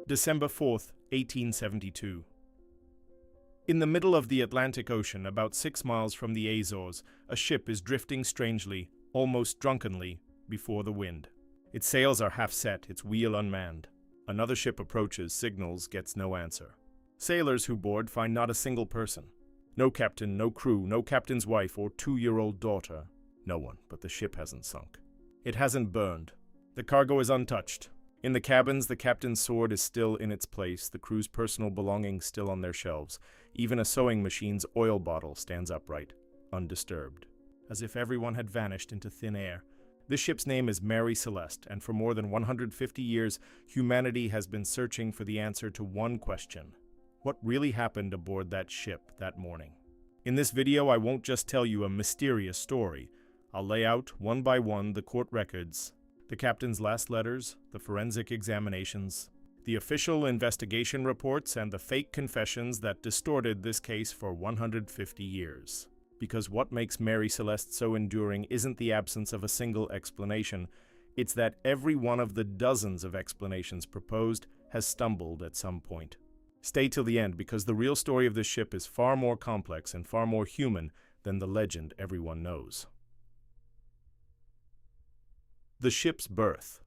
December 4th, 1872. In the middle of the Atlantic Ocean, about 6 miles from the Azores, a ship is drifting strangely, almost drunkenly, before the wind. Its sails are half set, its wheel unmanned. Another ship approaches, signals, gets no answer. Sailors who board find not a single person. No captain, no crew, no captain's wife or 2-year-old daughter. No one, but the ship hasn't sunk. It hasn't burned. The cargo is untouched. In the cabins, the captain's sword is still in its place, the crew's personal belongings still on their shelves. Even a sewing machine's oil bottle stands upright, undisturbed, as if everyone had vanished into thin air. This ship's name is Mary Celeste, and for more than 150 years, humanity has been searching for the answer to one question. What really happened aboard that ship that morning? In this video, I won't just tell you a mysterious story. I'll lay out, one by one, the court records, the captain's last letters, the forensic examinations, the official investigation reports, and the fake confessions that distorted this case for 150 years. Because what makes Mary Celeste so enduring isn't the absence of a single explanation, it's that every one of the dozens of explanations proposed has stumbled at some point. Stay till the end, because the real story of this ship is far more complex and far more human than the legend everyone knows. The ship's birth.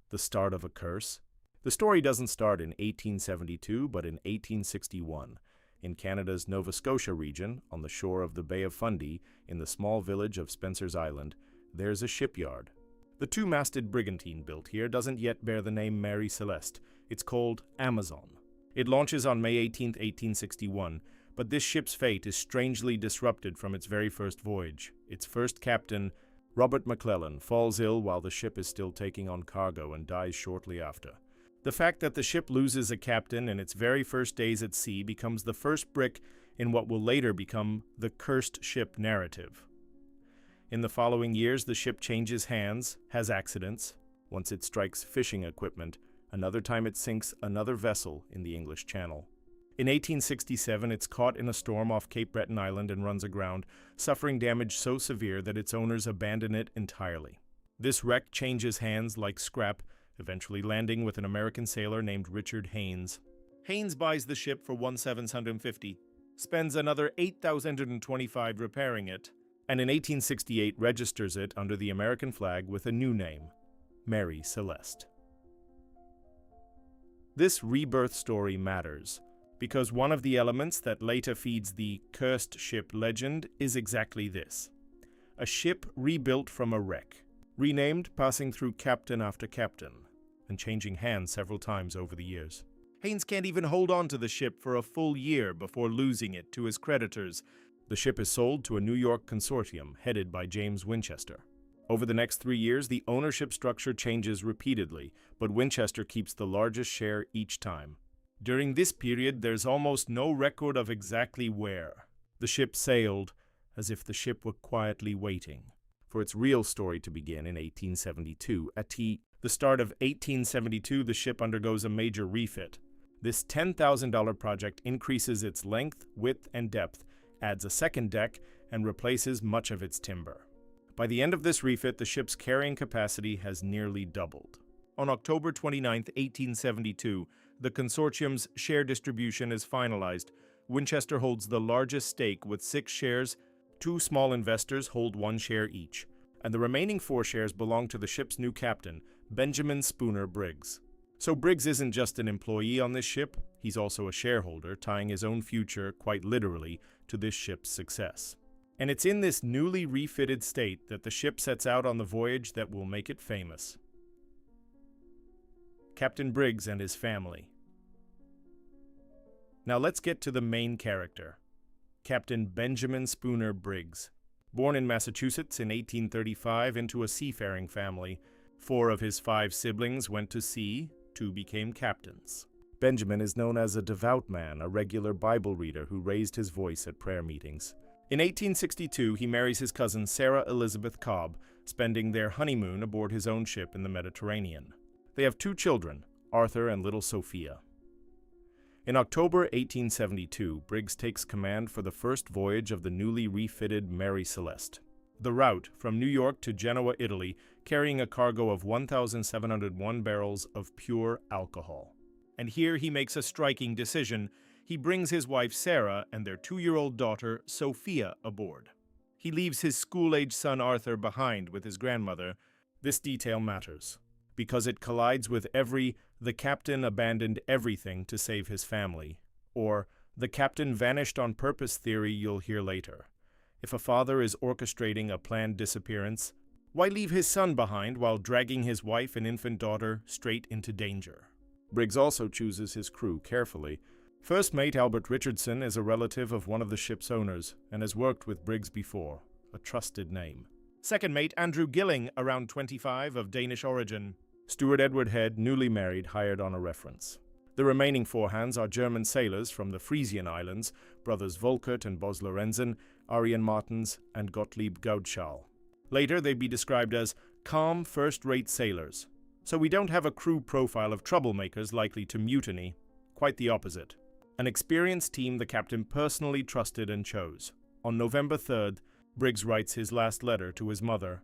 The start of a curse. The story doesn't start in 1872, but in 1861. In Canada's Nova Scotia region, on the shore of the Bay of Fundy, in the small village of Spencer's Island, there's a shipyard. The 2-masted brigantine built here doesn't yet bear the name Mary Celeste. It's called Amazon. It launches on May 18, 1861, but this ship's fate is strangely disrupted from its very first voyage. Its first captain, Robert McClellan, falls ill while the ship is still taking on cargo and dies shortly after. The fact that the ship loses a captain in its very first days at sea becomes the first brick in what will later become the cursed ship narrative. In the following years, the ship changes hands, has accidents. Once it strikes fishing equipment, another time it sinks another vessel in the English Channel. In 1867, it's caught in a storm off Cape Breton Island and runs aground, suffering damage so severe that its owners abandon it entirely. This wreck changes hands like scrap, eventually landing with an American sailor named Richard Haynes. Haynes buys the ship for $1,750, spends another $8,025 repairing it, and in 1868 registers it under the American flag with a new name, Mary Celeste. This rebirth story matters, because one of the elements that later feeds the cursed ship legend is exactly this. A ship rebuilt from a wreck, renamed, passing through captain after captain, and changing hands several times over the years. Haynes can't even hold on to the ship for a full year before losing it to his creditors. The ship is sold to a New York consortium headed by James Winchester. Over the next 3 years, the ownership structure changes repeatedly, but Winchester keeps the largest share each time. During this period, there's almost no record of exactly where the ship sailed, as if the ship were quietly waiting for its real story to begin in 1872. At the start of 1872, the ship undergoes a major refit. This $10,000 project increases its length, width, and depth, adds a second deck, and replaces much of its timber. By the end of this refit, the ship's carrying capacity has nearly doubled. On October 29, 1872, the consortium's share distribution is finalized. Winchester holds the largest stake with 6 shares, 2 small investors hold 1 share each, and the remaining 4 shares belong to the ship's new captain, Benjamin Briggs. So Briggs isn't just an employee on this ship, he's also a shareholder, tying his own future, quite literally, to this ship's success. And it's in this newly refitted state that the ship sets out on the voyage that will make it famous. Captain Briggs and his family. Now let's get to the main character, Captain Benjamin Briggs. Born in Massachusetts in 1835 into a seafaring family, 4 of his 5 siblings went to sea, 2 became captains. Benjamin is known as a devout man, a regular Bible reader who raised his voice at prayer meetings. In 1862, he marries his cousin Sarah Elizabeth Cobb, spending their honeymoon aboard his own ship in the Mediterranean. They have 2 children, Arthur and little Sophia. In October 1872, Briggs takes command for the first voyage of the newly refitted Mary Celeste. The route from New York to Genoa, Italy, carrying a cargo of 1,701 barrels of pure alcohol. And here he makes a striking decision. He brings his wife Sarah and their 2-year-old daughter Sophia aboard. He leaves his school-age son Arthur behind with his grandmother. This detail matters, because it collides with "the captain abandoned everything to save his family," or "the captain vanished on purpose" theory you'll hear later. If a father is orchestrating a planned disappearance, why leave his son behind while dragging his wife and infant daughter straight into danger? Briggs also chooses his crew carefully. First mate Albert Richardson is a relative of one of the ship's owners and has worked with Briggs before, a trusted name. Second mate Andrew Gilling, around 25, of Danish origin. Steward Edward Head, newly married, hired on a reference. The remaining 4 hands are German sailors from the Frisian Islands, brothers Volkert and Bos Lorenzen, Arian Martens, and Gottlieb Gaudschal. Later, they'd be described as calm, first-rate sailors. So we don't have a crew profile of troublemakers likely to mutiny. Quite the opposite. An experienced team the captain personally trusted and chose. On November 3rd, Briggs writes his last letter to his mother.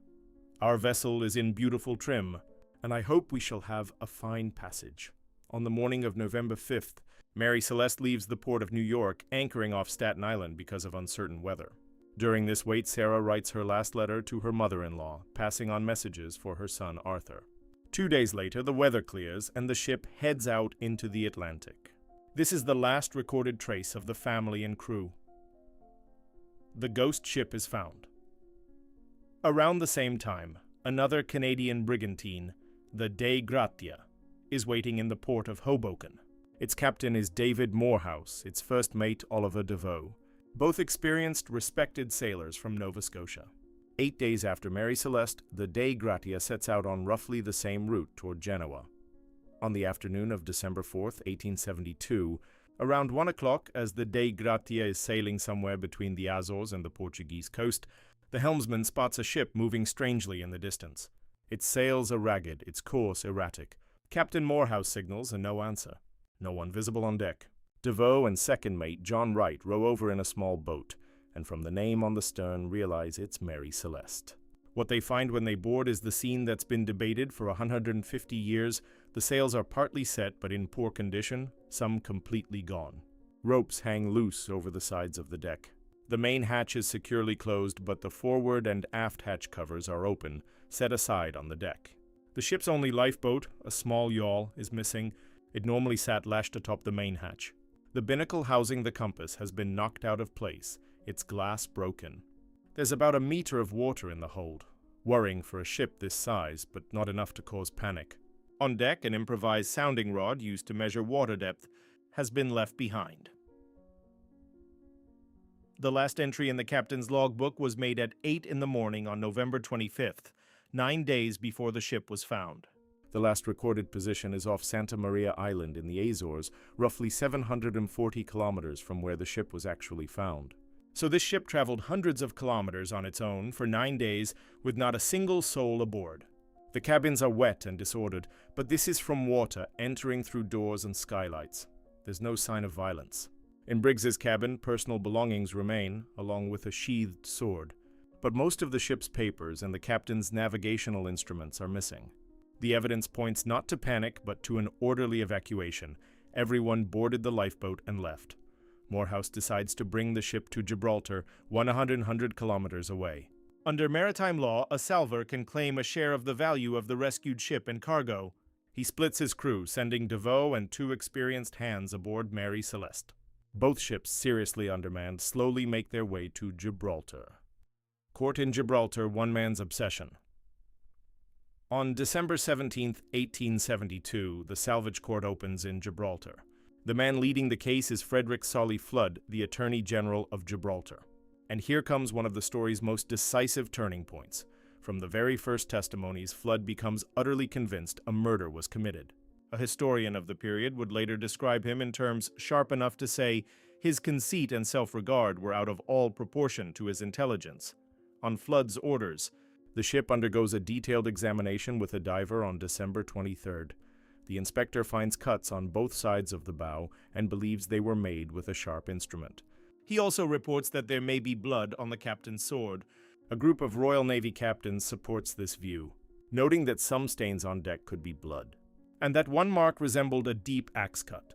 "Our vessel is in beautiful trim, and I hope we shall have a fine passage." On the morning of November 5th, Mary Celeste leaves the port of New York, anchoring off Staten Island because of uncertain weather. During this wait, Sarah writes her last letter to her mother-in-law, passing on messages for her son Arthur. 2 days later, the weather clears, and the ship heads out into the Atlantic. This is the last recorded trace of the family and crew. The ghost ship is found. Around the same time, another Canadian brigantine, the Dei Gratia, is waiting in the port of Hoboken. Its captain is David Morehouse, its first mate Oliver Devoe, both experienced, respected sailors from Nova Scotia. 8 days after Mary Celeste, the Dei Gratia sets out on roughly the same route toward Genoa. On the afternoon of December 4th, 1872, around 1 o'clock, as the Dei Gratia is sailing somewhere between the Azores and the Portuguese coast, the helmsman spots a ship moving strangely in the distance. Its sails are ragged, its course erratic. Captain Morehouse signals and no answer. No one visible on deck. Devoe and second mate John Wright row over in a small boat, and from the name on the stern realize it's Mary Celeste. What they find when they board is the scene that's been debated for 150 years. The sails are partly set but in poor condition, some completely gone. Ropes hang loose over the sides of the deck. The main hatch is securely closed, but the forward and aft hatch covers are open, set aside on the deck. The ship's only lifeboat, a small yawl, is missing. It normally sat lashed atop the main hatch. The binnacle housing the compass has been knocked out of place, its glass broken. There's about a meter of water in the hold. Worrying for a ship this size, but not enough to cause panic. On deck, an improvised sounding rod used to measure water depth has been left behind. The last entry in the captain's logbook was made at 8 in the morning on November 25th, 9 days before the ship was found. The last recorded position is off Santa Maria Island in the Azores, roughly 740 kilometers from where the ship was actually found. So this ship traveled hundreds of kilometers on its own for 9 days with not a single soul aboard. The cabins are wet and disordered, but this is from water entering through doors and skylights. There's no sign of violence. In Briggs's cabin, personal belongings remain, along with a sheathed sword. But most of the ship's papers and the captain's navigational instruments are missing. The evidence points not to panic, but to an orderly evacuation. Everyone boarded the lifeboat and left. Morehouse decides to bring the ship to Gibraltar, 100 kilometers away. Under maritime law, a salvor can claim a share of the value of the rescued ship and cargo. He splits his crew, sending Devoe and 2 experienced hands aboard Mary Celeste. Both ships, seriously undermanned, slowly make their way to Gibraltar. Court in Gibraltar, one man's obsession. On December 17, 1872, the salvage court opens in Gibraltar. The man leading the case is Frederick Solly Flood, the Attorney General of Gibraltar. And here comes one of the story's most decisive turning points. From the very first testimonies, Flood becomes utterly convinced a murder was committed. A historian of the period would later describe him in terms sharp enough to say his conceit and self-regard were out of all proportion to his intelligence. On Flood's orders, the ship undergoes a detailed examination with a diver on December 23rd. The inspector finds cuts on both sides of the bow and believes they were made with a sharp instrument. He also reports that there may be blood on the captain's sword. A group of Royal Navy captains supports this view, noting that some stains on deck could be blood. and that one mark resembled a deep axe cut.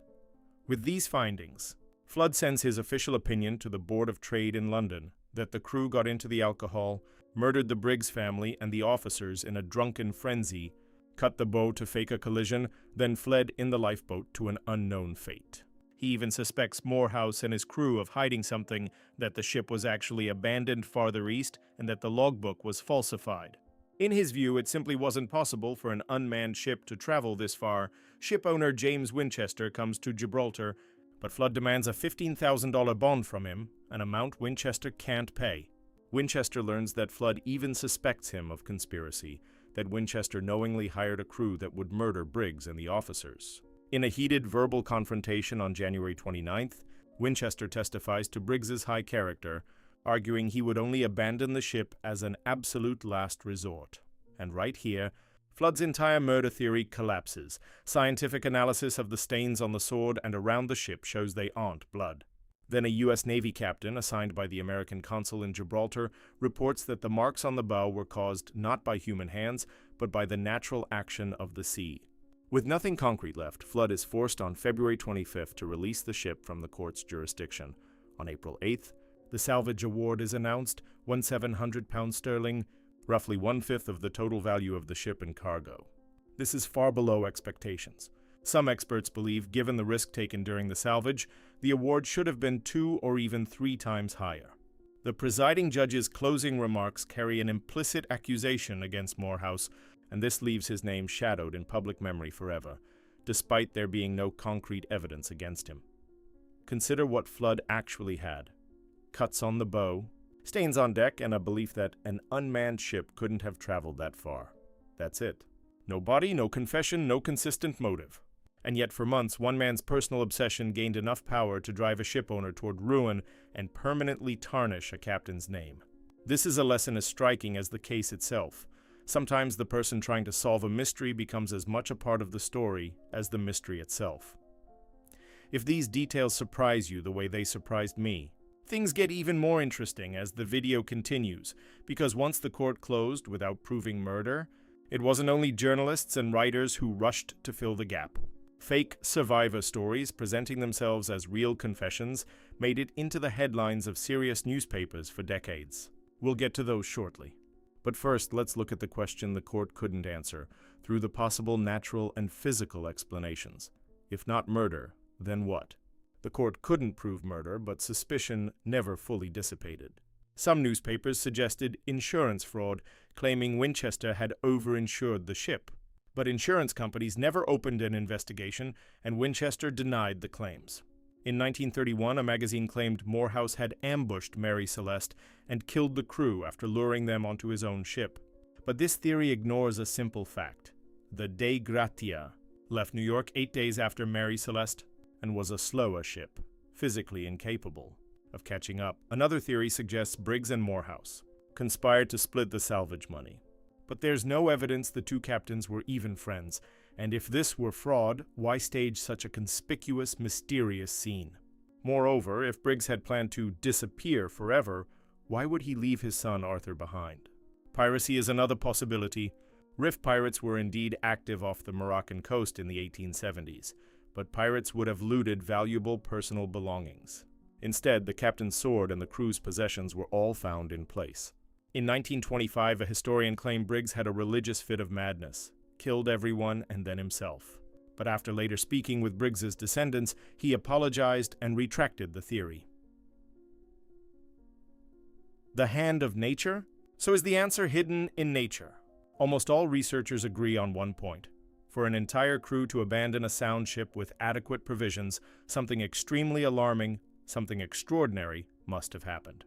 With these findings, Flood sends his official opinion to the Board of Trade in London that the crew got into the alcohol, murdered the Briggs family and the officers in a drunken frenzy, cut the bow to fake a collision, then fled in the lifeboat to an unknown fate. He even suspects Morehouse and his crew of hiding something, that the ship was actually abandoned farther east and that the logbook was falsified. In his view, it simply wasn't possible for an unmanned ship to travel this far. Ship owner James Winchester comes to Gibraltar, but Flood demands a $15,000 bond from him, an amount Winchester can't pay. Winchester learns that Flood even suspects him of conspiracy, that Winchester knowingly hired a crew that would murder Briggs and the officers. In a heated verbal confrontation on January 29th, Winchester testifies to Briggs's high character, arguing he would only abandon the ship as an absolute last resort. And right here, Flood's entire murder theory collapses. Scientific analysis of the stains on the sword and around the ship shows they aren't blood. Then a U.S. Navy captain, assigned by the American consul in Gibraltar, reports that the marks on the bow were caused not by human hands, but by the natural action of the sea. With nothing concrete left, Flood is forced on February 25th to release the ship from the court's jurisdiction. On April 8th, the salvage award is announced, £1,700, roughly one-fifth of the total value of the ship and cargo. This is far below expectations. Some experts believe, given the risk taken during the salvage, the award should have been 2 or even 3 times higher. The presiding judge's closing remarks carry an implicit accusation against Morehouse, and this leaves his name shadowed in public memory forever, despite there being no concrete evidence against him. Consider what Flood actually had: cuts on the bow, stains on deck, and a belief that an unmanned ship couldn't have traveled that far. That's it. No body, no confession, no consistent motive. And yet for months, one man's personal obsession gained enough power to drive a ship owner toward ruin and permanently tarnish a captain's name. This is a lesson as striking as the case itself. Sometimes the person trying to solve a mystery becomes as much a part of the story as the mystery itself. If these details surprise you the way they surprised me, things get even more interesting as the video continues, because once the court closed without proving murder, it wasn't only journalists and writers who rushed to fill the gap. Fake survivor stories presenting themselves as real confessions made it into the headlines of serious newspapers for decades. We'll get to those shortly. But first, let's look at the question the court couldn't answer, through the possible natural and physical explanations. If not murder, then what? The court couldn't prove murder, but suspicion never fully dissipated. Some newspapers suggested insurance fraud, claiming Winchester had overinsured the ship. But insurance companies never opened an investigation, and Winchester denied the claims. In 1931, a magazine claimed Morehouse had ambushed Mary Celeste and killed the crew after luring them onto his own ship. But this theory ignores a simple fact. The Dei Gratia left New York 8 days after Mary Celeste and was a slower ship, physically incapable of catching up. Another theory suggests Briggs and Morehouse conspired to split the salvage money. But there's no evidence the two captains were even friends, and if this were fraud, why stage such a conspicuous, mysterious scene? Moreover, if Briggs had planned to disappear forever, why would he leave his son Arthur behind? Piracy is another possibility. Riff pirates were indeed active off the Moroccan coast in the 1870s, but pirates would have looted valuable personal belongings. Instead, the captain's sword and the crew's possessions were all found in place. In 1925, a historian claimed Briggs had a religious fit of madness, killed everyone and then himself. But after later speaking with Briggs's descendants, he apologized and retracted the theory. The hand of nature? So is the answer hidden in nature? Almost all researchers agree on one point. For an entire crew to abandon a sound ship with adequate provisions, something extremely alarming, something extraordinary must have happened.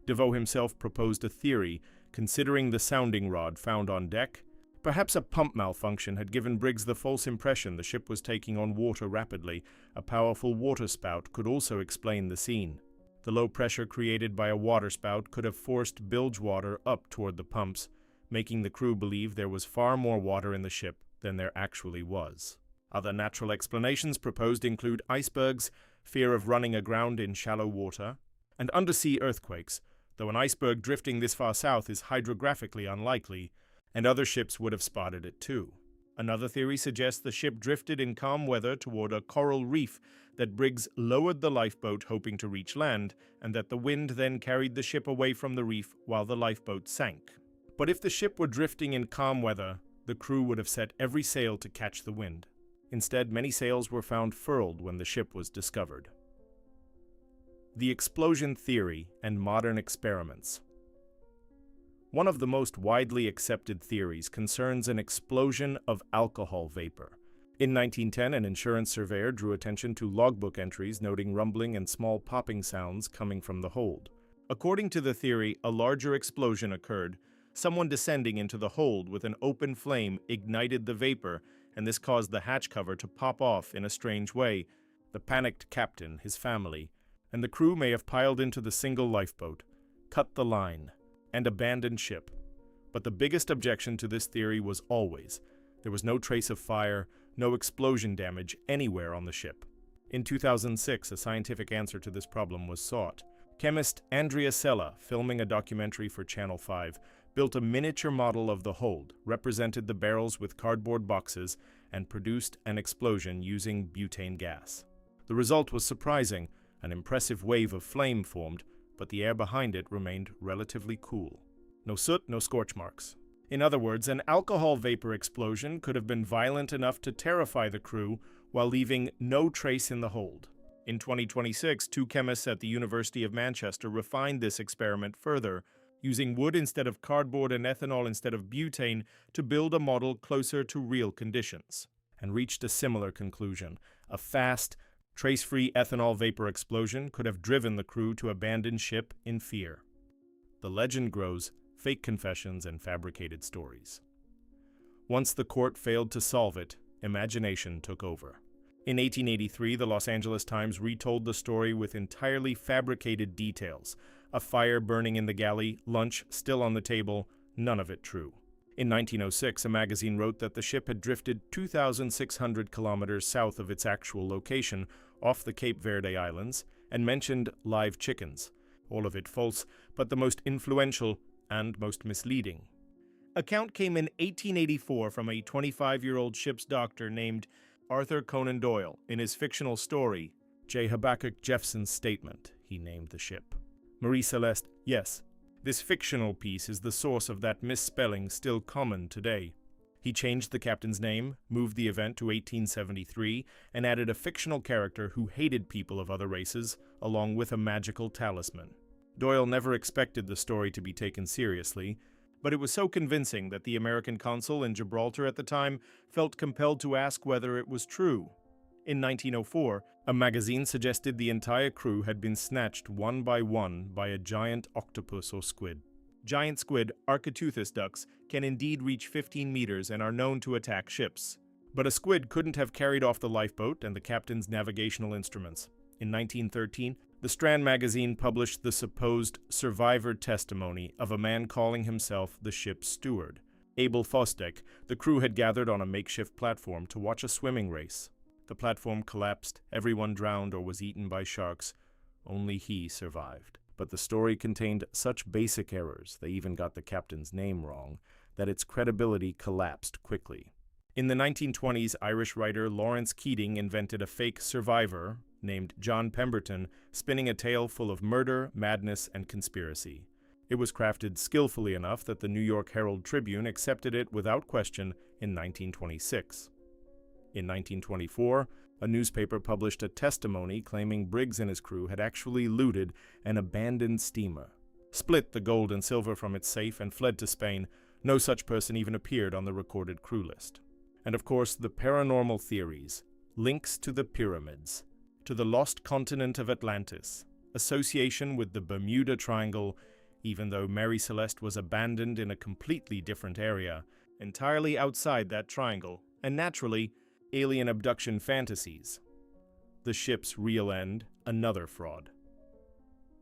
DeVoe himself proposed a theory, considering the sounding rod found on deck. Perhaps a pump malfunction had given Briggs the false impression the ship was taking on water rapidly. A powerful water spout could also explain the scene. The low pressure created by a water spout could have forced bilge water up toward the pumps, making the crew believe there was far more water in the ship than there actually was. Other natural explanations proposed include icebergs, fear of running aground in shallow water, and undersea earthquakes, though an iceberg drifting this far south is hydrographically unlikely, and other ships would have spotted it too. Another theory suggests the ship drifted in calm weather toward a coral reef, that Briggs lowered the lifeboat hoping to reach land, and that the wind then carried the ship away from the reef while the lifeboat sank. But if the ship were drifting in calm weather, the crew would have set every sail to catch the wind. Instead, many sails were found furled when the ship was discovered. The explosion theory and modern experiments. One of the most widely accepted theories concerns an explosion of alcohol vapor. In 1910, an insurance surveyor drew attention to logbook entries noting rumbling and small popping sounds coming from the hold. According to the theory, a larger explosion occurred. Someone descending into the hold with an open flame ignited the vapor, and this caused the hatch cover to pop off in a strange way. The panicked captain, his family, and the crew may have piled into the single lifeboat, cut the line, and abandoned ship. But the biggest objection to this theory was always, there was no trace of fire, no explosion damage anywhere on the ship. In 2006, a scientific answer to this problem was sought. Chemist Andrea Sella, filming a documentary for Channel 5, built a miniature model of the hold, represented the barrels with cardboard boxes, and produced an explosion using butane gas. The result was surprising. An impressive wave of flame formed, but the air behind it remained relatively cool. No soot, no scorch marks. In other words, an alcohol vapor explosion could have been violent enough to terrify the crew while leaving no trace in the hold. In 2026, two chemists at the University of Manchester refined this experiment further, using wood instead of cardboard and ethanol instead of butane to build a model closer to real conditions, and reached a similar conclusion. A fast, trace-free ethanol vapor explosion could have driven the crew to abandon ship in fear. The legend grows, fake confessions and fabricated stories. Once the court failed to solve it, imagination took over. In 1883, the Los Angeles Times retold the story with entirely fabricated details. A fire burning in the galley, lunch still on the table, none of it true. In 1906, a magazine wrote that the ship had drifted 2,600 kilometers south of its actual location, off the Cape Verde Islands, and mentioned live chickens. All of it false, but the most influential and most misleading. Account came in 1884 from a 25-year-old ship's doctor named Arthur Conan Doyle. In his fictional story, J. Habakkuk Jeffson's statement, he named the ship Mary Celeste. Yes, this fictional piece is the source of that misspelling still common today. He changed the captain's name, moved the event to 1873, and added a fictional character who hated people of other races, along with a magical talisman. Doyle never expected the story to be taken seriously, but it was so convincing that the American consul in Gibraltar at the time felt compelled to ask whether it was true. In 1904, a magazine suggested the entire crew had been snatched one by a giant octopus or squid. Giant squid, Architeuthis ducks, can indeed reach 15 meters and are known to attack ships. But a squid couldn't have carried off the lifeboat and the captain's navigational instruments. In 1913, the Strand magazine published the supposed survivor testimony of a man calling himself the ship's steward. Abel Fosdick. The crew had gathered on a makeshift platform to watch a swimming race. The platform collapsed, everyone drowned or was eaten by sharks. Only he survived. But the story contained such basic errors, they even got the captain's name wrong, that its credibility collapsed quickly. In the 1920s, Irish writer Lawrence Keating invented a fake survivor named John Pemberton, spinning a tale full of murder, madness, and conspiracy. It was crafted skillfully enough that the New York Herald Tribune accepted it without question in 1926. In 1924, a newspaper published a testimony claiming Briggs and his crew had actually looted an abandoned steamer, split the gold and silver from its safe, and fled to Spain. No such person even appeared on the recorded crew list. And of course, the paranormal theories, links to the pyramids, to the lost continent of Atlantis, association with the Bermuda Triangle, even though Mary Celeste was abandoned in a completely different area, entirely outside that triangle, and naturally, alien abduction fantasies. The ship's real end, another fraud.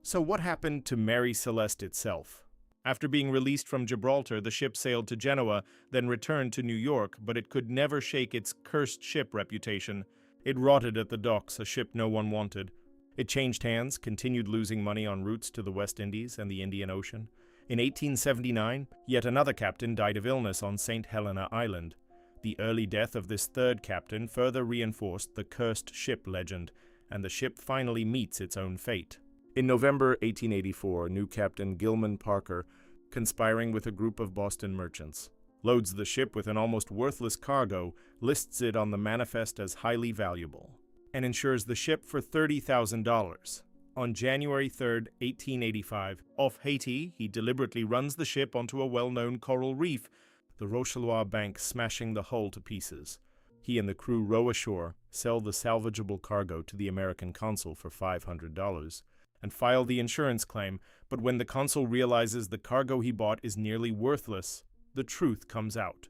So what happened to Mary Celeste itself? After being released from Gibraltar, the ship sailed to Genoa, then returned to New York, but it could never shake its cursed ship reputation. It rotted at the docks, a ship no one wanted. It changed hands, continued losing money on routes to the West Indies and the Indian Ocean. In 1879, yet another captain died of illness on St. Helena Island. The early death of this third captain further reinforced the cursed ship legend, and the ship finally meets its own fate. In November 1884, new Captain Gilman Parker, conspiring with a group of Boston merchants, loads the ship with an almost worthless cargo, lists it on the manifest as highly valuable, and insures the ship for $30,000. On January 3, 1885, off Haiti, he deliberately runs the ship onto a well-known coral reef, the Rochalois bank smashing the hull to pieces. He and the crew row ashore, sell the salvageable cargo to the American consul for $500, and file the insurance claim, but when the consul realizes the cargo he bought is nearly worthless, the truth comes out.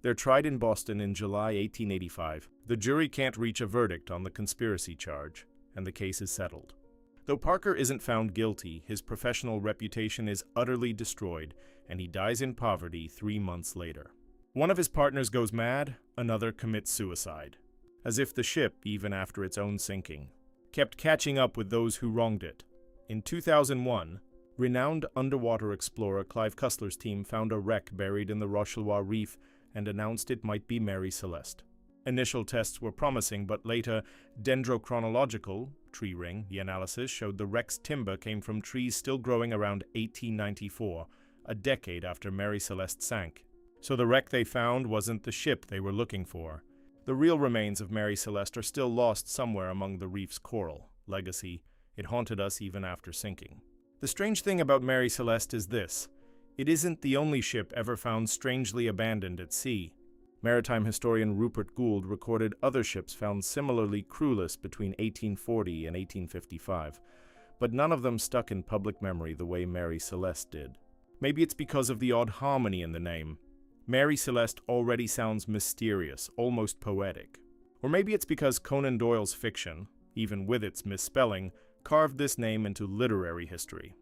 They're tried in Boston in July 1885. The jury can't reach a verdict on the conspiracy charge, and the case is settled. Though Parker isn't found guilty, his professional reputation is utterly destroyed, and he dies in poverty 3 months later. One of his partners goes mad, another commits suicide, as if the ship, even after its own sinking, kept catching up with those who wronged it. In 2001, renowned underwater explorer Clive Cussler's team found a wreck buried in the Rochalois Reef and announced it might be Mary Celeste. Initial tests were promising, but later, dendrochronological tree ring, the analysis showed the wreck's timber came from trees still growing around 1894, a decade after Mary Celeste sank. So the wreck they found wasn't the ship they were looking for. The real remains of Mary Celeste are still lost somewhere among the reef's coral legacy. It haunted us even after sinking. The strange thing about Mary Celeste is this: it isn't the only ship ever found strangely abandoned at sea. Maritime historian Rupert Gould recorded other ships found similarly crewless between 1840 and 1855, but none of them stuck in public memory the way Mary Celeste did. Maybe it's because of the odd harmony in the name. Mary Celeste already sounds mysterious, almost poetic. Or maybe it's because Conan Doyle's fiction, even with its misspelling, carved this name into literary history.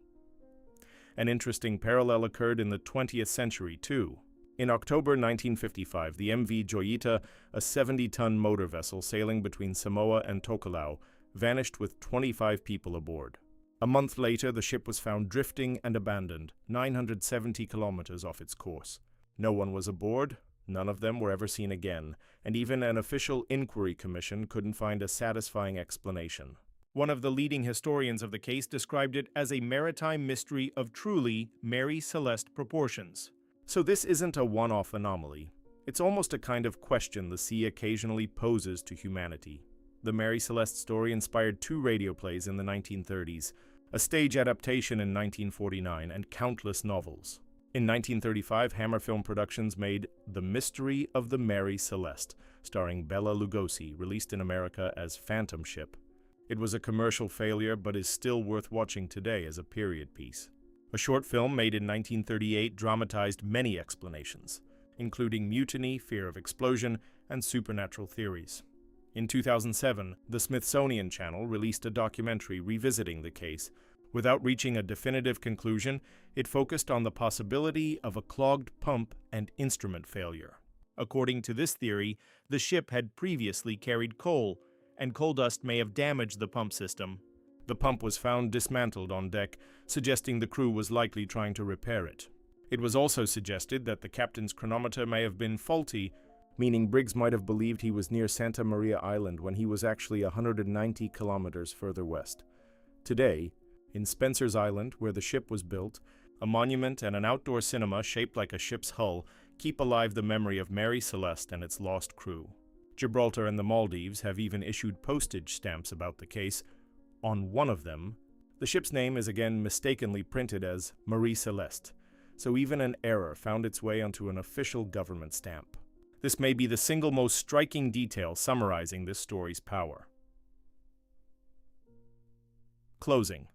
An interesting parallel occurred in the 20th century, too. In October 1955, the MV Joyita, a 70-ton motor vessel sailing between Samoa and Tokelau, vanished with 25 people aboard. A month later, the ship was found drifting and abandoned, 970 kilometers off its course. No one was aboard, none of them were ever seen again, and even an official inquiry commission couldn't find a satisfying explanation. One of the leading historians of the case described it as a maritime mystery of truly Mary Celeste proportions. So this isn't a one-off anomaly. It's almost a kind of question the sea occasionally poses to humanity. The Mary Celeste story inspired 2 radio plays in the 1930s, a stage adaptation in 1949, and countless novels. In 1935, Hammer Film Productions made The Mystery of the Mary Celeste, starring Bela Lugosi, released in America as Phantom Ship. It was a commercial failure, but is still worth watching today as a period piece. A short film made in 1938 dramatized many explanations, including mutiny, fear of explosion, and supernatural theories. In 2007, the Smithsonian Channel released a documentary revisiting the case. Without reaching a definitive conclusion, it focused on the possibility of a clogged pump and instrument failure. According to this theory, the ship had previously carried coal, and coal dust may have damaged the pump system. The pump was found dismantled on deck, suggesting the crew was likely trying to repair it. It was also suggested that the captain's chronometer may have been faulty, meaning Briggs might have believed he was near Santa Maria Island when he was actually 190 kilometers further west. Today, in Spencer's Island, where the ship was built, a monument and an outdoor cinema shaped like a ship's hull keep alive the memory of Mary Celeste and its lost crew. Gibraltar and the Maldives have even issued postage stamps about the case. On one of them, the ship's name is again mistakenly printed as Mary Celeste, so even an error found its way onto an official government stamp. This may be the single most striking detail summarizing this story's power. Closing.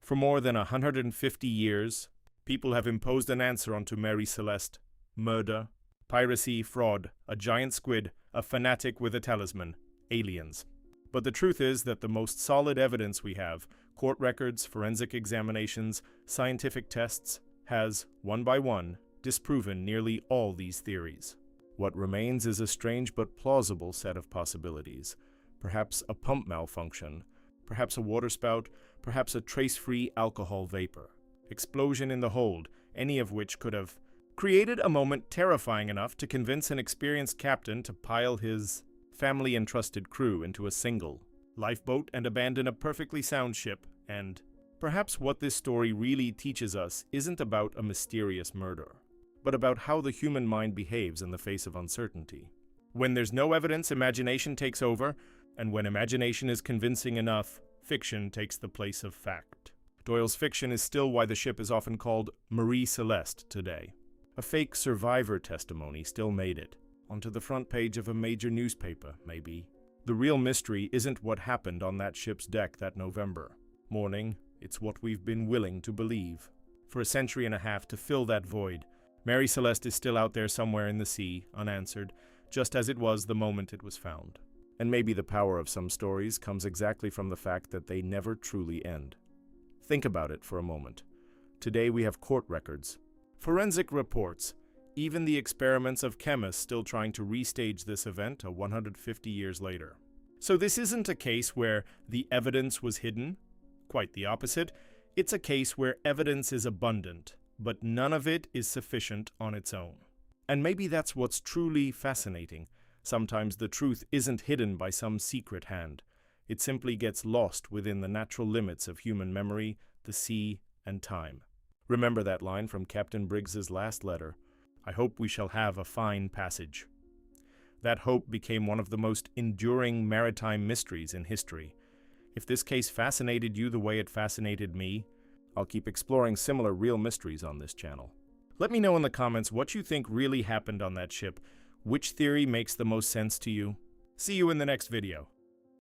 For more than 150 years, people have imposed an answer onto Mary Celeste: murder, piracy, fraud, a giant squid, a fanatic with a talisman, aliens. But the truth is that the most solid evidence we have, court records, forensic examinations, scientific tests, has, one by one, disproven nearly all these theories. What remains is a strange but plausible set of possibilities. Perhaps a pump malfunction, perhaps a waterspout, perhaps a trace-free alcohol vapor, explosion in the hold, any of which could have created a moment terrifying enough to convince an experienced captain to pile his family-entrusted crew into a single lifeboat and abandon a perfectly sound ship. And perhaps what this story really teaches us isn't about a mysterious murder, but about how the human mind behaves in the face of uncertainty. When there's no evidence, imagination takes over, and when imagination is convincing enough, fiction takes the place of fact. Doyle's fiction is still why the ship is often called Mary Celeste today. A fake survivor testimony still made it, onto the front page of a major newspaper, maybe. The real mystery isn't what happened on that ship's deck that November morning, it's what we've been willing to believe. For a century and a half to fill that void, Mary Celeste is still out there somewhere in the sea, unanswered, just as it was the moment it was found. And maybe the power of some stories comes exactly from the fact that they never truly end. Think about it for a moment. Today we have court records, forensic reports, even the experiments of chemists still trying to restage this event 150 years later. So this isn't a case where the evidence was hidden. Quite the opposite. It's a case where evidence is abundant, but none of it is sufficient on its own. And maybe that's what's truly fascinating. Sometimes the truth isn't hidden by some secret hand. It simply gets lost within the natural limits of human memory, the sea, and time. Remember that line from Captain Briggs's last letter, "I hope we shall have a fine passage." That hope became one of the most enduring maritime mysteries in history. If this case fascinated you the way it fascinated me, I'll keep exploring similar real mysteries on this channel. Let me know in the comments what you think really happened on that ship. Which theory makes the most sense to you? See you in the next video.